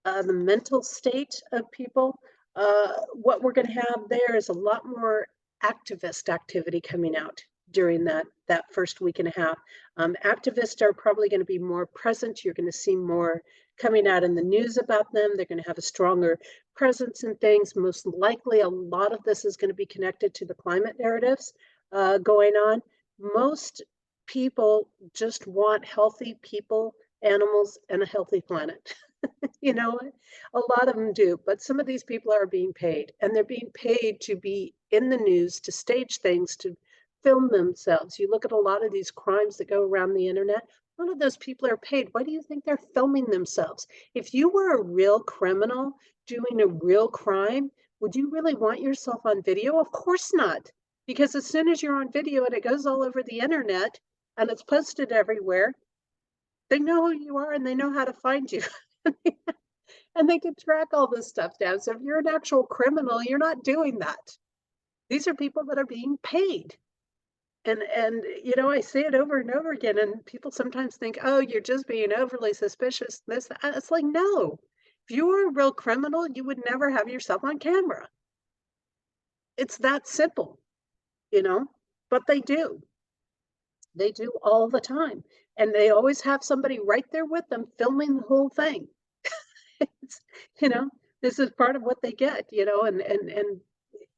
A: the mental state of people, what we're going to have there is a lot more activist activity coming out during that first week and a half. Activists are probably going to be more present. You're going to see more coming out in the news about them. They're going to have a stronger presence in things. Most likely, a lot of this is going to be connected to the climate narratives going on. Most people just want healthy people, animals, and a healthy planet. A lot of them do, but some of these people are being paid, and they're being paid to be in the news, to stage things, to film themselves. You look at a lot of these crimes that go around the internet, a lot of those people are paid. Why do you think they're filming themselves? If you were a real criminal doing a real crime, would you really want yourself on video? Of course not, because as soon as you're on video and it goes all over the internet and it's posted everywhere, they know who you are and they know how to find you. And they can track all this stuff down. So if you're an actual criminal, you're not doing that. These are people that are being paid. And I say it over and over again, and people sometimes think, oh, you're just being overly suspicious. It's like, no. If you were a real criminal, you would never have yourself on camera. It's that simple, but they do. They do all the time. And they always have somebody right there with them filming the whole thing. This is part of what they get, and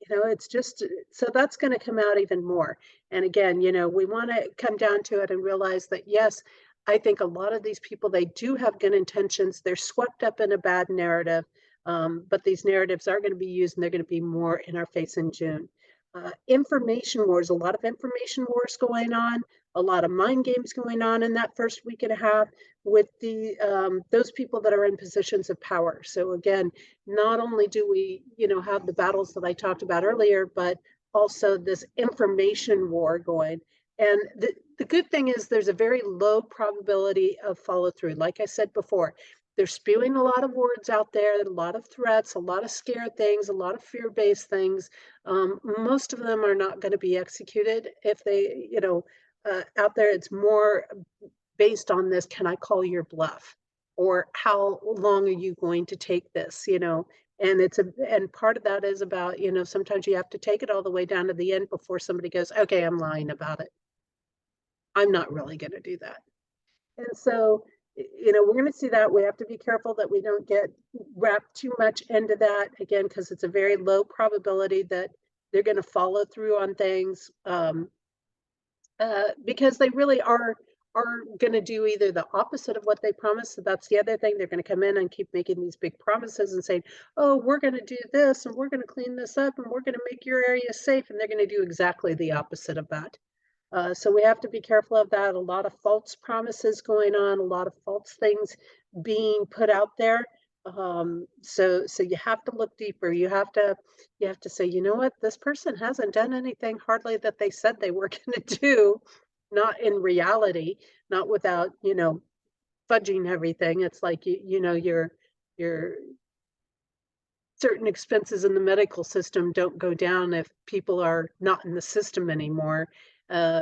A: it's just, so that's going to come out even more. And again, we want to come down to it and realize that, yes, I think a lot of these people, they do have good intentions. They're swept up in a bad narrative, but these narratives are going to be used, and they're going to be more in our face in June. Information wars, a lot of information wars going on, a lot of mind games going on in that first week and a half with the those people that are in positions of power. So again, not only do we, have the battles that I talked about earlier, but also this information war going. And the good thing is there's a very low probability of follow through. Like I said before, they're spewing a lot of words out there, a lot of threats, a lot of scare things, a lot of fear-based things. Most of them are not going to be executed if they, out there. It's more based on this: can I call your bluff, or how long are you going to take this? And part of that is about, sometimes you have to take it all the way down to the end before somebody goes, okay, I'm lying about it. I'm not really going to do that. And so, we're going to see that. We have to be careful that we don't get wrapped too much into that, again, because it's a very low probability that they're going to follow through on things, because they really are going to do either the opposite of what they promised. So that's the other thing. They're going to come in and keep making these big promises and saying, oh, we're going to do this, and we're going to clean this up, and we're going to make your area safe. And they're going to do exactly the opposite of that. So we have to be careful of that. A lot of false promises going on, a lot of false things being put out there. So you have to look deeper. You have to say, you know what, this person hasn't done anything hardly that they said they were going to do, not in reality, not without, fudging everything. It's like, your certain expenses in the medical system don't go down if people are not in the system anymore,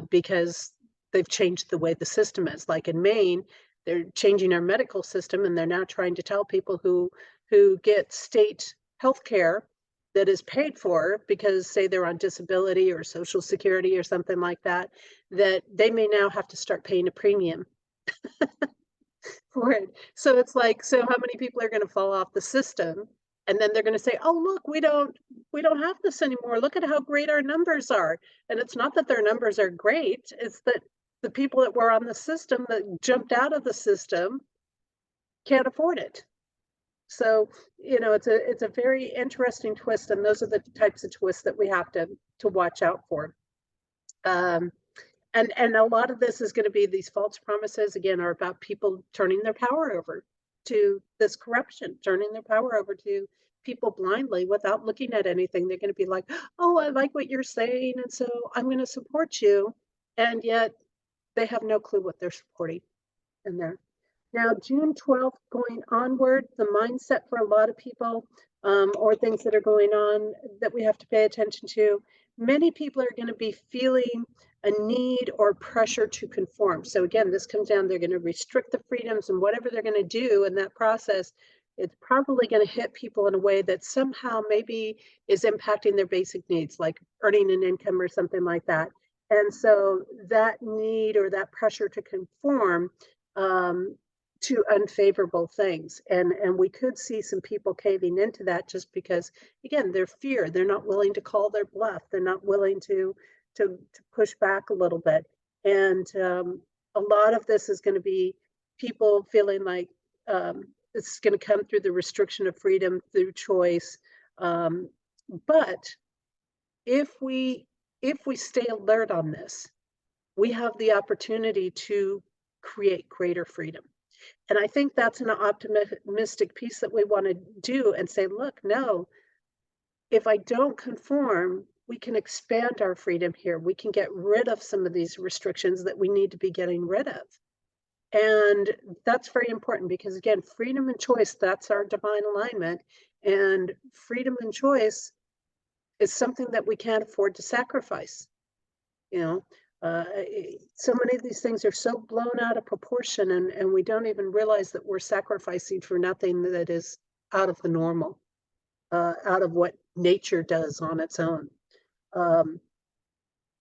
A: because they've changed the way the system is. Like in Maine, they're changing our medical system, and they're now trying to tell people who get state health care that is paid for because, say, they're on disability or Social Security or something like that, that they may now have to start paying a premium for it. So it's like, so how many people are going to fall off the system? And then they're going to say, oh, look, we don't have this anymore. Look at how great our numbers are. And it's not that their numbers are great. It's that the people that were on the system that jumped out of the system can't afford it. So, it's a very interesting twist. And those are the types of twists that we have to watch out for. And a lot of this is going to be, these false promises, again, are about people turning their power over to this corruption, turning their power over to people blindly without looking at anything. They're going to be like, oh, I like what you're saying, and so I'm going to support you. And yet they have no clue what they're supporting in there. Now, June 12th going onward, the mindset for a lot of people, or things that are going on that we have to pay attention to, many people are going to be feeling a need or pressure to conform. So again, this comes down, they're going to restrict the freedoms, and whatever they're going to do in that process, it's probably going to hit people in a way that somehow maybe is impacting their basic needs, like earning an income or something like that. And so that need or that pressure to conform, to unfavorable things. And we could see some people caving into that just because, again, their fear, they're not willing to call their bluff. They're not willing to push back a little bit. And a lot of this is going to be people feeling like, it's going to come through the restriction of freedom through choice. But if we stay alert on this, we have the opportunity to create greater freedom. And I think that's an optimistic piece that we want to do and say, look, no, if I don't conform, we can expand our freedom here. We can get rid of some of these restrictions that we need to be getting rid of. And that's very important because, again, freedom and choice, that's our divine alignment. And freedom and choice is something that we can't afford to sacrifice. So many of these things are so blown out of proportion, and we don't even realize that we're sacrificing for nothing that is out of the normal, out of what nature does on its own.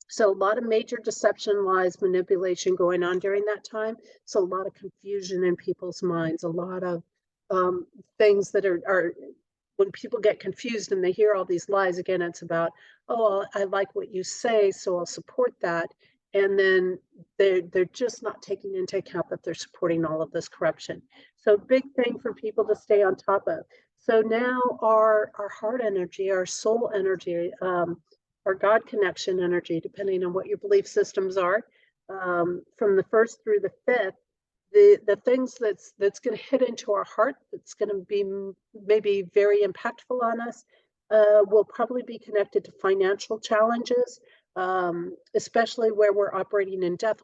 A: So a lot of major deception, lies, manipulation going on during that time. So a lot of confusion in people's minds, a lot of things that are when people get confused and they hear all these lies, again, it's about, oh, I like what you say, so I'll support that. And then they're just not taking into account that they're supporting all of this corruption. So big thing for people to stay on top of. So now our heart energy, our soul energy, our God connection energy, depending on what your belief systems are, from the first through the fifth, the things that's going to hit into our heart, that's going to be maybe very impactful on us, will probably be connected to financial challenges, especially where we're operating in debt.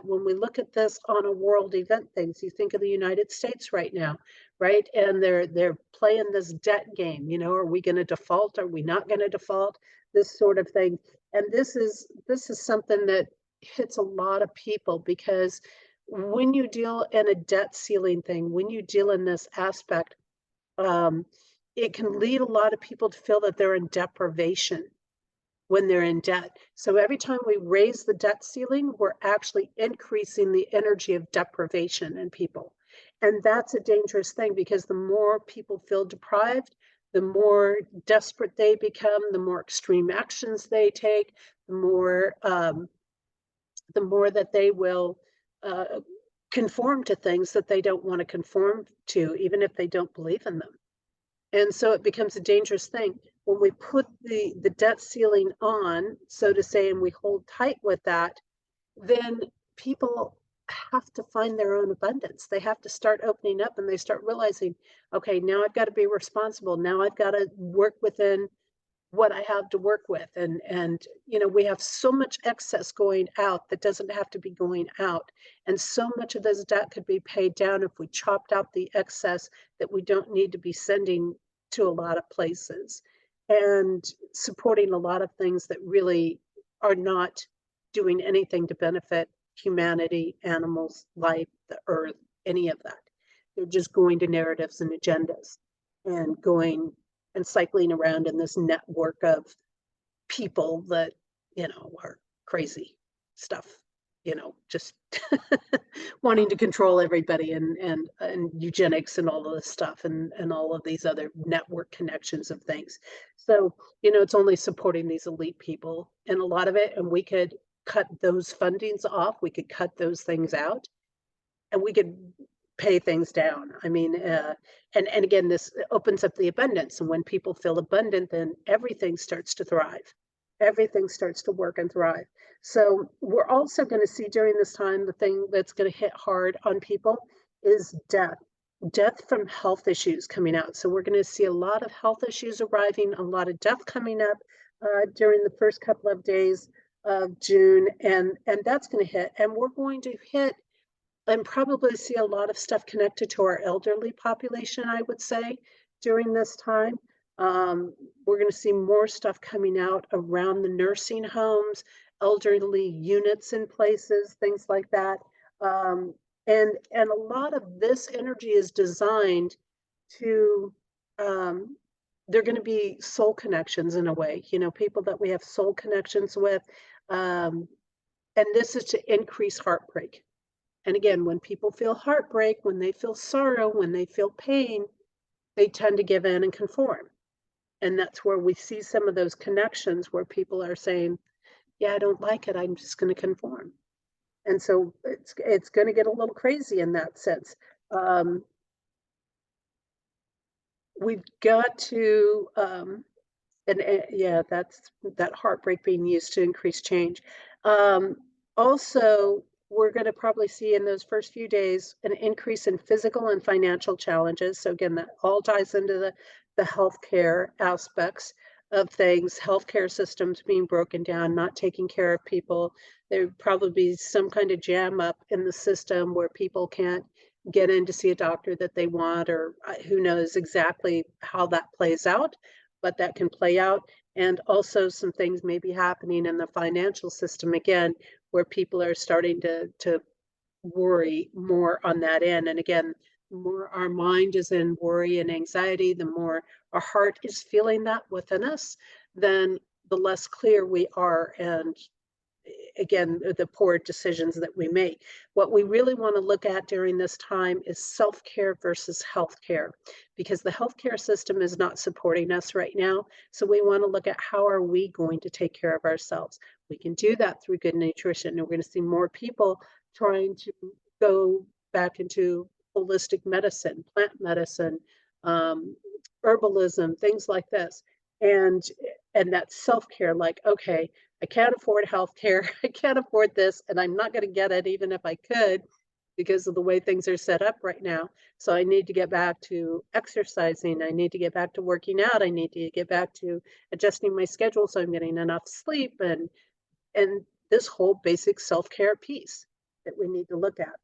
A: When we look at this on a world event things, you think of the United States right now, right? And they're playing this debt game. Are we going to default? Are we not going to default? This sort of thing. And this is something that hits a lot of people, because when you deal in a debt ceiling thing, when you deal in this aspect, it can lead a lot of people to feel that they're in deprivation when they're in debt. So every time we raise the debt ceiling, we're actually increasing the energy of deprivation in people. And that's a dangerous thing, because the more people feel deprived, the more desperate they become, the more extreme actions they take, the more that they will conform to things that they don't want to conform to, even if they don't believe in them. And so it becomes a dangerous thing when we put the debt ceiling on, so to say, and we hold tight with that. Then people have to find their own abundance. They have to start opening up, and they start realizing, okay, now I've got to be responsible. Now I've got to work within what I have to work with. And we have so much excess going out that doesn't have to be going out. And so much of this debt could be paid down if we chopped out the excess that we don't need to be sending to a lot of places, and supporting a lot of things that really are not doing anything to benefit humanity, animals, life, the earth, any of that. They're just going to narratives and agendas, and going and cycling around in this network of people that, are crazy stuff, just wanting to control everybody, and eugenics and all of this stuff, and all of these other network connections of things. So, it's only supporting these elite people and a lot of it. And we could cut those fundings off. We could cut those things out, and we could pay things down. I mean, and again, this opens up the abundance. And when people feel abundant, then everything starts to thrive. Everything starts to work and thrive. So we're also going to see during this time, the thing that's going to hit hard on people is death from health issues coming out. So we're going to see a lot of health issues arriving, a lot of death coming up during the first couple of days of June, and that's going to hit. And we're going to hit and probably see a lot of stuff connected to our elderly population, I would say, during this time. We're going to see more stuff coming out around the nursing homes, elderly units in places, things like that. And a lot of this energy is designed to, they're going to be soul connections in a way, people that we have soul connections with. And this is to increase heartbreak. And again, when people feel heartbreak, when they feel sorrow, when they feel pain, they tend to give in and conform. And that's where we see some of those connections where people are saying, yeah, I don't like it, I'm just going to conform. And so it's going to get a little crazy in that sense. We've got to, and yeah, that's that heartbreak being used to increase change. Also, we're going to probably see in those first few days an increase in physical and financial challenges. So again, that all ties into the healthcare aspects of things, healthcare systems being broken down, not taking care of people. There would probably be some kind of jam up in the system where people can't get in to see a doctor that they want, or who knows exactly how that plays out, but that can play out. And also some things may be happening in the financial system again, where people are starting to worry more on that end. And again, the more our mind is in worry and anxiety, the more our heart is feeling that within us, then the less clear we are. And again, the poor decisions that we make. What we really want to look at during this time is self-care versus healthcare, because the healthcare system is not supporting us right now. So we want to look at how are we going to take care of ourselves. We can do that through good nutrition. And we're going to see more people trying to go back into holistic medicine, plant medicine, herbalism, things like this. And and that self-care, like, okay, I can't afford healthcare, I can't afford this, and I'm not gonna get it even if I could because of the way things are set up right now. So I need to get back to exercising, I need to get back to working out, I need to get back to adjusting my schedule so I'm getting enough sleep and this whole basic self-care piece that we need to look at.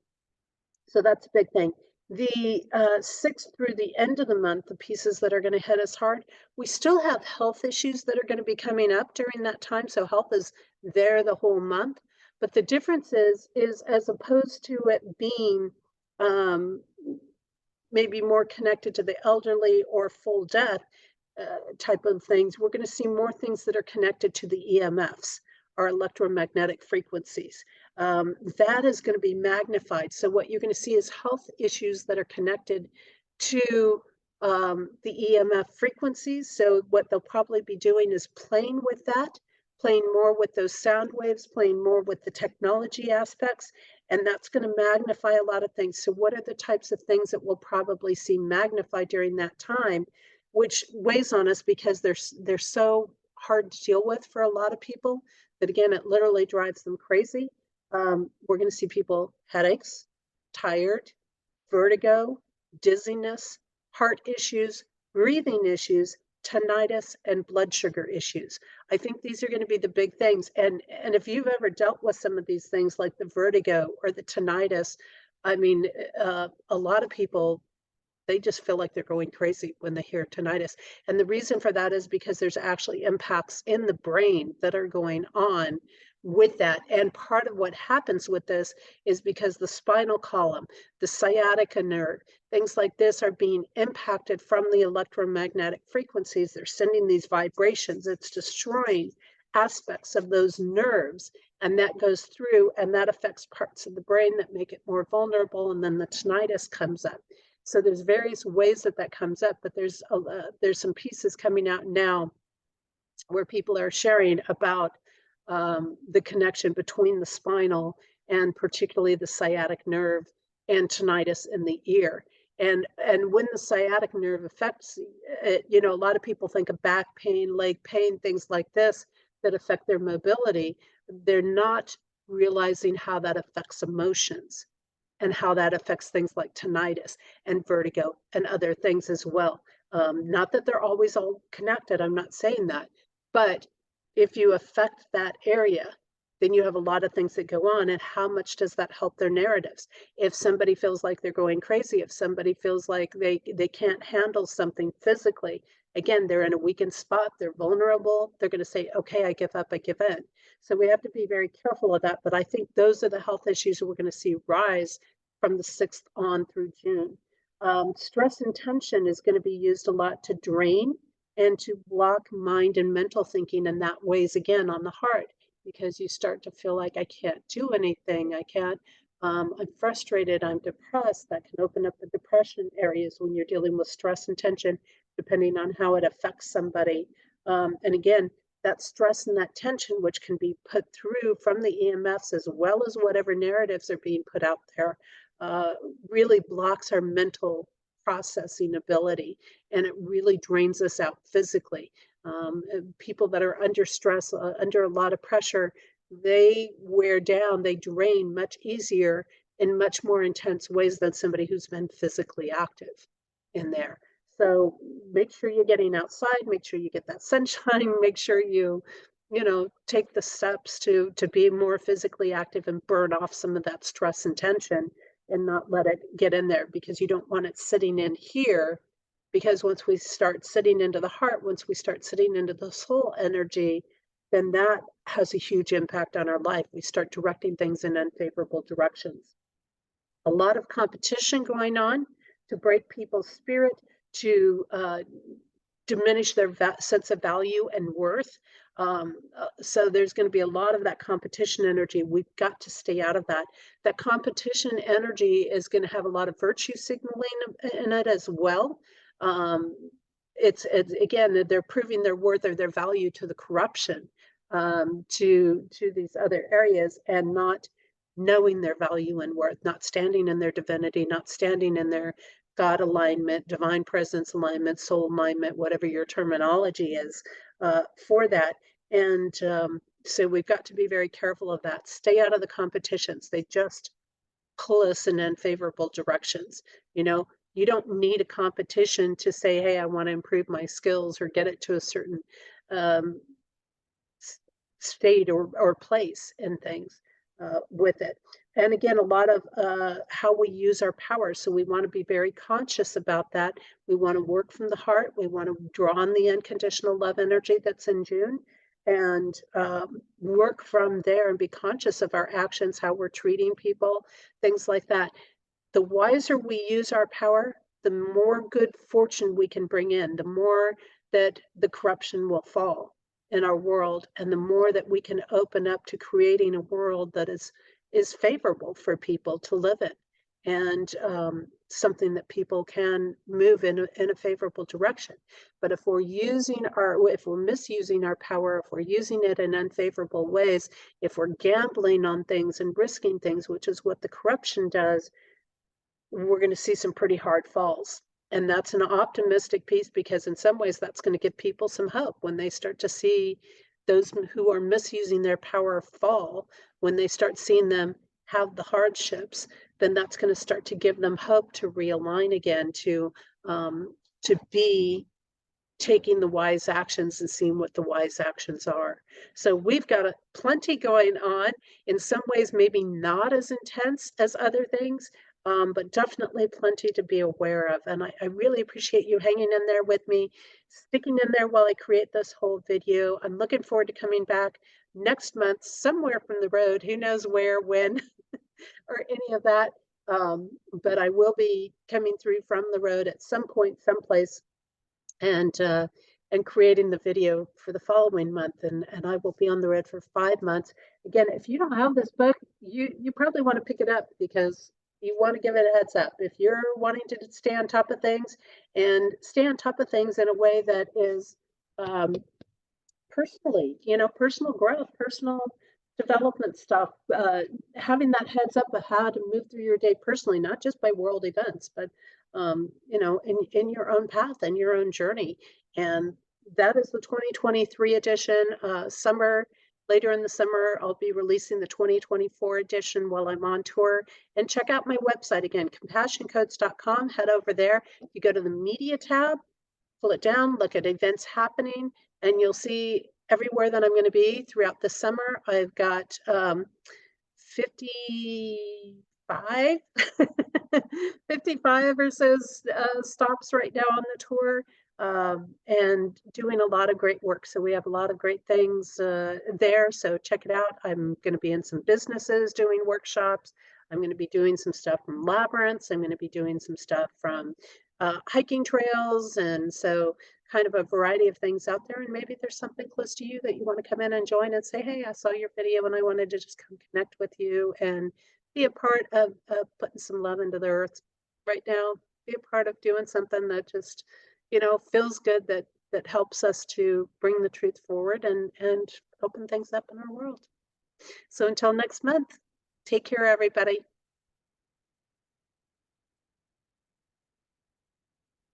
A: So that's a big thing. The 6th through the end of the month, the pieces that are going to hit us hard, we still have health issues that are going to be coming up during that time. So health is there the whole month. But the difference is as opposed to it being um, maybe more connected to the elderly or full death type of things, we're going to see more things that are connected to the EMFs or electromagnetic frequencies. That is going to be magnified. So what you're going to see is health issues that are connected to the EMF frequencies. So what they'll probably be doing is playing with that, playing more with those sound waves, playing more with the technology aspects, and that's going to magnify a lot of things. So what are the types of things that we'll probably see magnified during that time, which weighs on us because they're so hard to deal with for a lot of people that, again, it literally drives them crazy. We're going to see people headaches, tired, vertigo, dizziness, heart issues, breathing issues, tinnitus, and blood sugar issues. I think these are going to be the big things. And if you've ever dealt with some of these things like the vertigo or the tinnitus, I mean, a lot of people, they just feel like they're going crazy when they hear tinnitus. And the reason for that is because there's actually impacts in the brain that are going on with that. And part of what happens with this is because the spinal column, the sciatica nerve, things like this are being impacted from the electromagnetic frequencies. They're sending these vibrations, it's destroying aspects of those nerves. And that goes through and that affects parts of the brain that make it more vulnerable. And then the tinnitus comes up. So there's various ways that that comes up, but there's some pieces coming out now where people are sharing about the connection between the spinal and particularly the sciatic nerve and tinnitus in the ear. And when the sciatic nerve affects it, you know, a lot of people think of back pain, leg pain, things like this that affect their mobility. They're not realizing how that affects emotions and how that affects things like tinnitus and vertigo and other things as well. Not that they're always all connected, I'm not saying that, but if you affect that area, then you have a lot of things that go on. And how much does that help their narratives? If somebody feels like they're going crazy, if somebody feels like they can't handle something physically, again, they're in a weakened spot, they're vulnerable, they're going to say, okay, I give up, I give in. So we have to be very careful of that. But I think those are the health issues that we're going to see rise from the 6th on through June. Stress and tension is going to be used a lot to drain and to block mind and mental thinking, and that weighs again on the heart because you start to feel like I can't do anything, I can't, I'm frustrated, I'm depressed. That can open up the depression areas when you're dealing with stress and tension, depending on how it affects somebody. And again, that stress and that tension, which can be put through from the EMFs as well as whatever narratives are being put out there, really blocks our mental processing ability, and it really drains us out physically. People that are under stress, under a lot of pressure, they wear down, they drain much easier in much more intense ways than somebody who's been physically active in there. So make sure you're getting outside, make sure you get that sunshine, make sure you know, take the steps to be more physically active and burn off some of that stress and tension and not let it get in there, because you don't want it sitting in here. Because once we start sitting into the heart, once we start sitting into the soul energy, then that has a huge impact on our life. We start directing things in unfavorable directions. A lot of competition going on to break people's spirit, to diminish their sense of value and worth. So there's going to be a lot of that competition energy. We've got to stay out of that. That competition energy is going to have a lot of virtue signaling in it as well. It's again, they're proving their worth or their value to the corruption, to these other areas, and not knowing their value and worth, not standing in their divinity, not standing in their God alignment, divine presence alignment, soul alignment, whatever your terminology is. for that. And so we've got to be very careful of that. Stay out of the competitions. They just pull us in unfavorable directions. You know, you don't need a competition to say, hey, I want to improve my skills or get it to a certain um, state or place in things with it. And again, a lot of how we use our power. So we want to be very conscious about that. We want to work from the heart. We want to draw on the unconditional love energy that's in June and work from there and be conscious of our actions, how we're treating people, things like that. The wiser we use our power, the more good fortune we can bring in, the more that the corruption will fall in our world, and the more that we can open up to creating a world that is favorable for people to live in, and something that people can move in a favorable direction. But if we're misusing our power, if we're using it in unfavorable ways, if we're gambling on things and risking things, which is what the corruption does, we're going to see some pretty hard falls. And that's an optimistic piece because in some ways that's going to give people some hope when they start to see those who are misusing their power fall, when they start seeing them have the hardships, then that's going to start to give them hope to realign again, to be taking the wise actions and seeing what the wise actions are. So we've got plenty going on. In some ways, maybe not as intense as other things, but definitely plenty to be aware of. And I really appreciate you hanging in there with me, sticking in there while I create this whole video. I'm looking forward to coming back next month, somewhere from the road, who knows where, when, or any of that. But I will be coming through from the road at some point, someplace, and creating the video for the following month, and I will be on the road for 5 months. Again, if you don't have this book, you probably want to pick it up because you want to give it a heads up. If you're wanting to stay on top of things and stay on top of things in a way that is personally, personal growth, personal development stuff, having that heads up of how to move through your day personally, not just by world events, but in your own path and your own journey. And that is the 2023 edition. Later in the summer, I'll be releasing the 2024 edition while I'm on tour. And check out my website again, compassioncodes.com. Head over there. You go to the media tab, pull it down, look at events happening, and you'll see everywhere that I'm going to be throughout the summer. I've got 55 55 or so stops right now on the tour, and doing a lot of great work. So we have a lot of great things there. So check it out. I'm going to be in some businesses doing workshops. I'm going to be doing some stuff from labyrinths. I'm going to be doing some stuff from hiking trails. And so kind of a variety of things out there. And maybe there's something close to you that you want to come in and join and say, hey, I saw your video and I wanted to just come connect with you and be a part of putting some love into the earth right now. Be a part of doing something that just, feels good, that helps us to bring the truth forward and open things up in our world. So until next month, take care, everybody.